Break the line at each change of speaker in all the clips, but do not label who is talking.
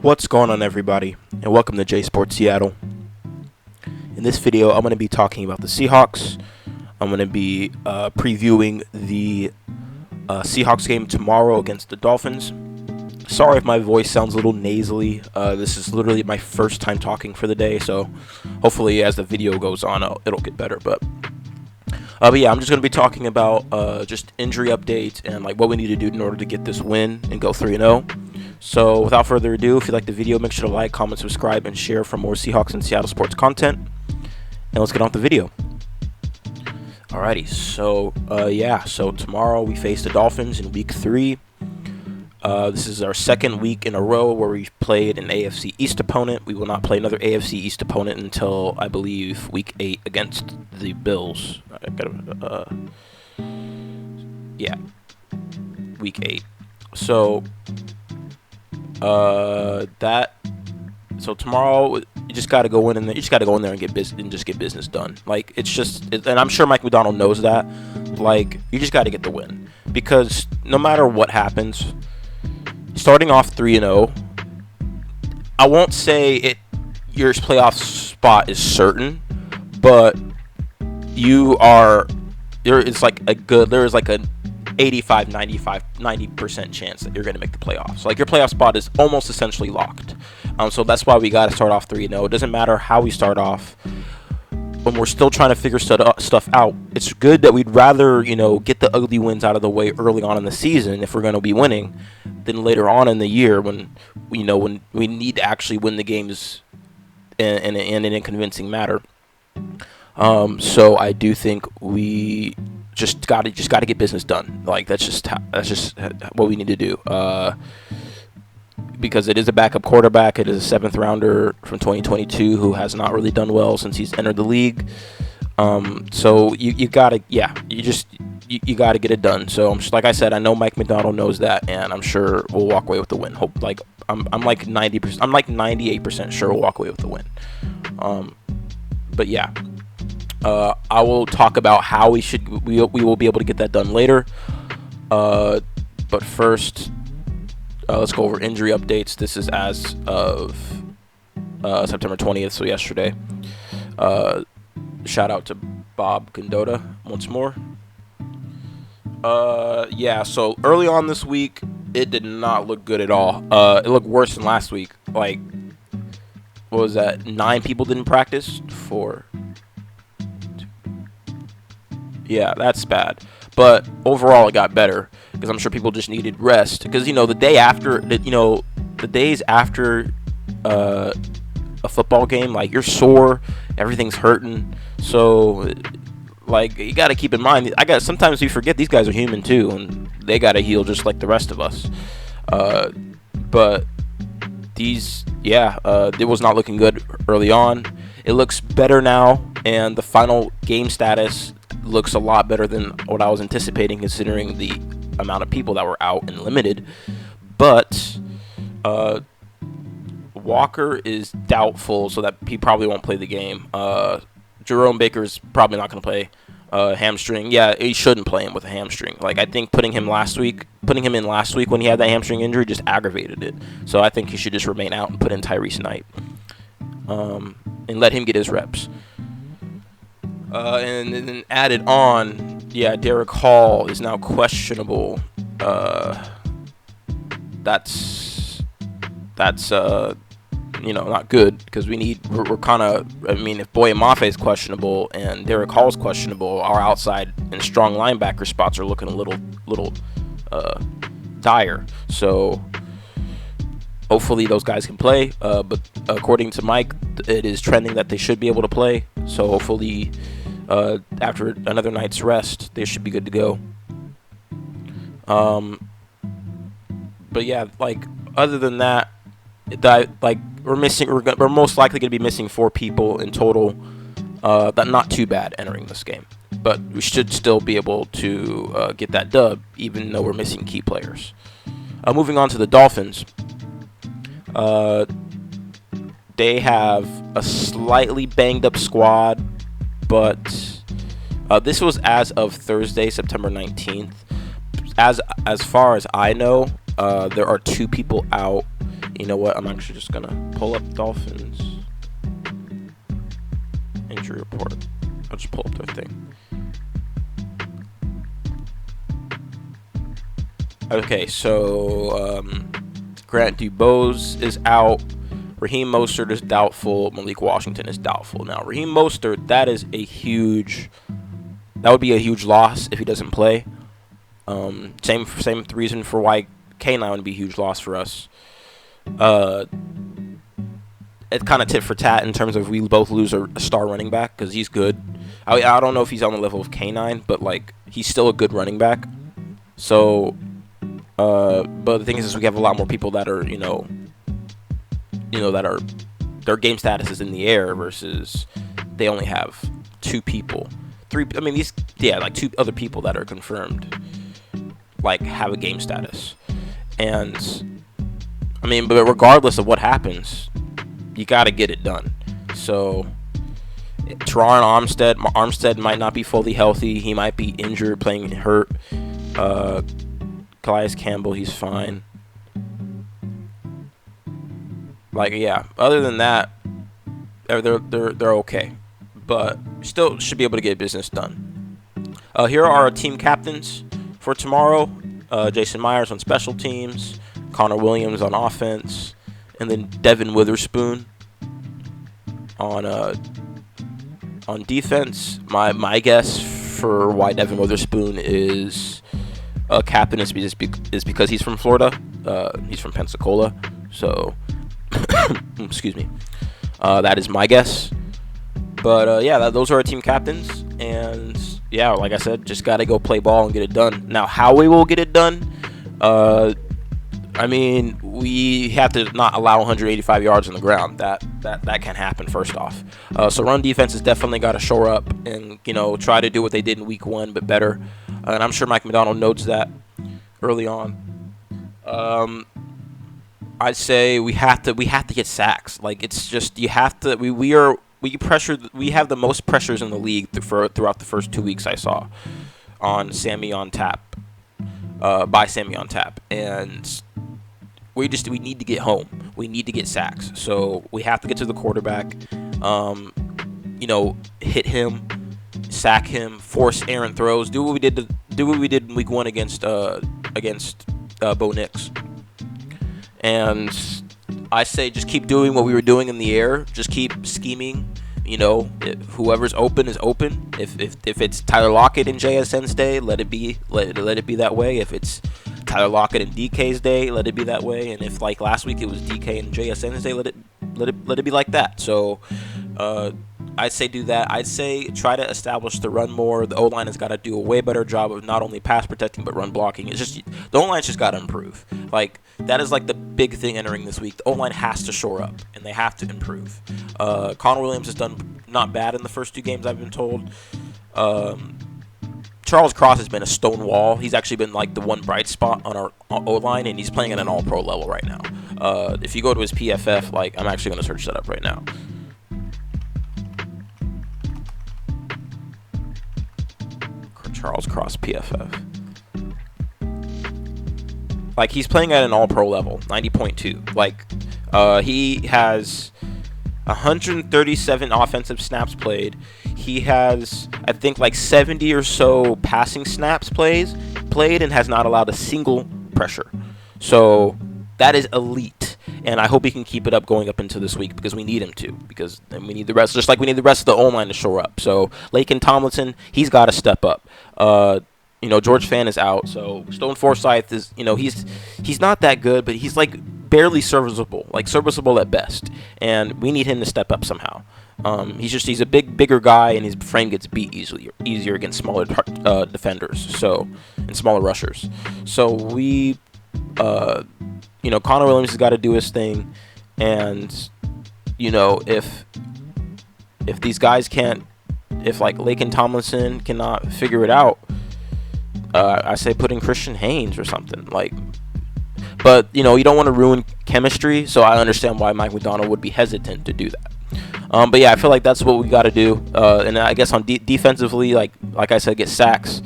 What's going on, everybody, and welcome to J Sports Seattle. In this video, I'm going to be talking about the Seahawks. I'm going to be previewing the Seahawks game tomorrow against the Dolphins. Sorry if my voice sounds a little nasally. This is literally my first time talking for the day, so hopefully as the video goes on, it'll get better. But yeah, I'm just going to be talking about just injury updates and like what we need to do in order to get this win and go 3-0. So without further ado, if you like the video, make sure to like, comment, subscribe, and share for more Seahawks and Seattle sports content. And let's get on with the video. Alrighty, so so tomorrow we face the Dolphins in Week 3. This is our second week in a row where we've played an AFC East opponent. We will not play another AFC East opponent until, I believe, Week 8 against the Bills. Week 8. So tomorrow you just got to go in and get business and just get business done. Like and I'm sure Mike McDonald knows that. Like, you just got to get the win, because no matter what happens, starting off 3-0, I won't say your playoff spot is certain, but there is like an 85, 95, 90% chance that you're going to make the playoffs. Like, your playoff spot is almost essentially locked. So that's why we got to start off 3-0. It doesn't matter how we start off. When we're still trying to figure stuff out, it's good that we'd rather, get the ugly wins out of the way early on in the season if we're going to be winning, than later on in the year when we need to actually win the games in a convincing manner. So I do think we just got to get business done. Like, that's just what we need to do. Because it is a backup quarterback. It is a 7th rounder from 2022 who has not really done well since he's entered the league. So you gotta get it done. So like I said, I know Mike McDonald knows that, and I'm sure we'll walk away with the win. I'm like 90%. I'm like 98% sure we'll walk away with the win. But yeah. I will talk about how we will be able to get that done later. But first, let's go over injury updates. This is as of September 20th, so yesterday. Shout out to Bob Condotta once more. So early on this week, it did not look good at all. It looked worse than last week. Like, what was that? 9 people didn't practice? 4. Yeah, that's bad. But overall, it got better, because I'm sure people just needed rest. Because, the days after a football game, like, you're sore, everything's hurting. So, like, you got to keep in mind, sometimes we forget these guys are human too, and they got to heal just like the rest of us. But it was not looking good early on. It looks better now, and the final game status looks a lot better than what I was anticipating, considering the amount of people that were out and limited. But Walker is doubtful, so that he probably won't play the game. Jerome Baker's probably not going to play. Hamstring. Yeah, he shouldn't play him with a hamstring. Like, I think putting him in last week when he had that hamstring injury just aggravated it. So I think he should just remain out and put in Tyrese Knight, and let him get his reps. And then added on, Derek Hall is now questionable. That's not good, because we're kind of, if Boye Mafe is questionable and Derek Hall is questionable, our outside and strong linebacker spots are looking a little dire. So hopefully those guys can play. But according to Mike, it is trending that they should be able to play. So hopefully, after another night's rest, they should be good to go. But yeah, like, other than that, we're most likely going to be missing 4 people in total. That's not too bad entering this game, but we should still be able to get that dub, even though we're missing key players. Moving on to the Dolphins. They have a slightly banged up squad, but this was as of Thursday, September 19th. As far as I know, there are 2 people out You know what? I'm actually just gonna pull up Dolphins injury report. I'll just pull up their thing. Okay, so Grant Dubose is out. Raheem Mostert is doubtful. Malik Washington is doubtful. Now, Raheem Mostert, that would be a huge loss if he doesn't play. Same reason for why K9 would be a huge loss for us. It's kind of tit for tat in terms of we both lose a star running back because he's good. I don't know if he's on the level of K9, but like he's still a good running back. So, but the thing is we have a lot more people that are that are their game status is in the air versus they only have 2 people. 3. I mean like 2 other people that are confirmed like have a game status, and I mean, but regardless of what happens, you got to get it done. So, Teron Armstead might not be fully healthy. He might be injured, playing hurt. Calais Campbell, he's fine. Like, yeah. Other than that, they're okay, but still should be able to get business done. Here are our team captains for tomorrow. Jason Myers on special teams, Connor Williams on offense, and then Devin Witherspoon on defense. My guess for why Devin Witherspoon is a captain is because he's from Florida. He's from Pensacola, so excuse me. That is my guess. But yeah, those are our team captains, and yeah, like I said, just gotta go play ball and get it done. Now, how we will get it done? I mean, we have to not allow 185 yards on the ground. That can happen first off. So run defense has definitely got to shore up and try to do what they did in week 1, but better. And I'm sure Mike Macdonald notes that early on. I'd say we have to get sacks. Like, it's just you have to. We have the most pressures in the league throughout the first 2 weeks I saw on Sammy on Tap, by Sammy on Tap, and we need to get home. We need to get sacks. So we have to get to the quarterback, hit him, sack him, force errant throws. Do what we did in week 1 against Bo Nix. And I say just keep doing what we were doing in the air. Just keep scheming. Whoever's open is open. If it's Tyler Lockett and JSN's day, let it be that way. If it's Tyler Lockett and DK's day, let it be that way. And if like last week it was DK and JSN's day, let it be like that. So I'd say do that. I'd say try to establish the run more. The O-line has got to do a way better job of not only pass protecting but run blocking. It's just the O-line's just got to improve. Like, that is like the big thing entering this week. The O-line has to shore up and they have to improve. Connor Williams has done not bad in the first 2 games, I've been told. Charles Cross has been a stone wall. He's actually been like the one bright spot on our O-line, and he's playing at an all-pro level right now. If you go to his PFF, like, I'm actually going to search that up right now. Charles Cross PFF. Like, he's playing at an all-pro level, 90.2. Like, he has 137 offensive snaps played. He has, I think, like 70 or so passing snaps played and has not allowed a single pressure. So that is elite. And I hope he can keep it up going up into this week because we need him to. Because we need the rest, just like we need the rest of the O-line to shore up. So Laken Tomlinson, he's got to step up. George Fan is out. So Stone Forsythe is, he's not that good, but he's like barely serviceable at best. And we need him to step up somehow. He's a bigger guy, and his frame gets beat easier against smaller defenders. And smaller rushers. So Connor Williams has got to do his thing, and if these guys can't, if like Laken Tomlinson cannot figure it out, I say put in Christian Haynes or something like. But you don't want to ruin chemistry, so I understand why Mike Macdonald would be hesitant to do that. But yeah, I feel like that's what we got to do. And I guess on defensively, like I said, get sacks.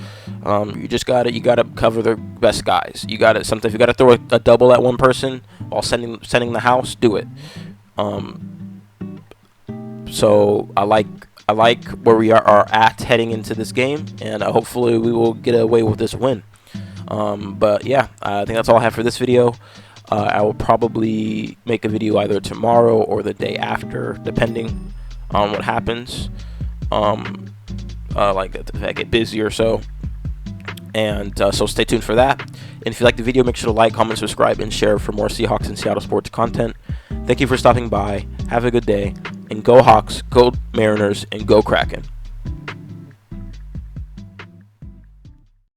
You just gotta cover the best guys. You gotta sometimes you gotta throw a double at one person while sending the house. Do it. So I like where we are at heading into this game, and hopefully we will get away with this win. But yeah, I think that's all I have for this video. I will probably make a video either tomorrow or the day after, depending on what happens. Like if I get busy or so. And so stay tuned for that. And if you like the video, make sure to like, comment, subscribe, and share for more Seahawks and Seattle sports content. Thank you for stopping by. Have a good day. And go Hawks, go Mariners, and go Kraken.